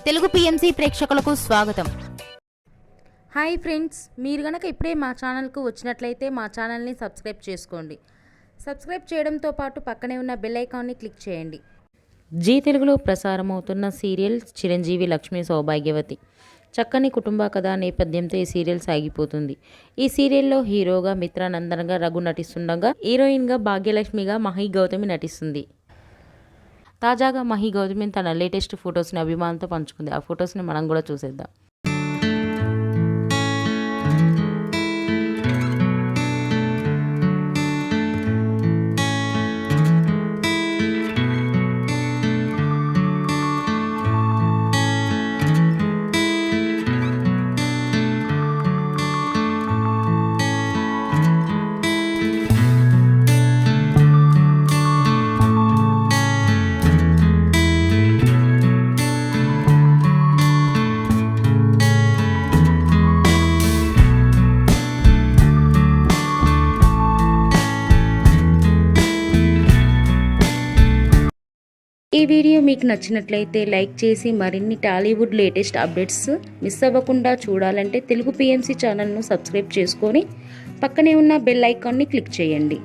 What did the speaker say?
Telugu PMC ప్రేక్షకులకు స్వాగతం. Hi friends, మీరు గనక ఇప్పుడే మా ఛానల్కు వచ్చినట్లయితే మా ఛానల్ని సబ్స్క్రైబ్ చేసుకోండి. సబ్స్క్రైబ్ చేయడంతో పాటు పక్కనే ఉన్న బెల్ ఐకాన్ని క్లిక్ చేయండి. జీ తెలుగులో ప్రసారమవుతున్న సీరియల్ చిరంజీవి లక్ష్మీ సౌభాగ్యవతి. చక్కని కుటుంబ కథ నేపథ్యంతో ఈ సీరియల్ సాగిపోతుంది. ఈ సీరియల్లో హీరోగా మిత్రానందన్గా రఘు నటిస్తుండగా, హీరోయిన్గా భాగ్యలక్ష్మిగా మహి గౌతమి నటిస్తుంది. తాజాగా మహి గౌతమి తన లేటెస్ట్ ఫొటోస్ని అభిమానులతో పంచుకుంది. ఆ ఫొటోస్ని మనం కూడా చూసేద్దాం. ఈ వీడియో మీకు నచ్చినట్లయితే లైక్ చేసి మరిన్ని టాలీవుడ్ లేటెస్ట్ అప్డేట్స్ మిస్ అవ్వకుండా చూడాలంటే తెలుగు పిఎంసి ఛానల్ను సబ్స్క్రైబ్ చేసుకొని పక్కనే ఉన్న బెల్ ఐకాన్ని క్లిక్ చేయండి.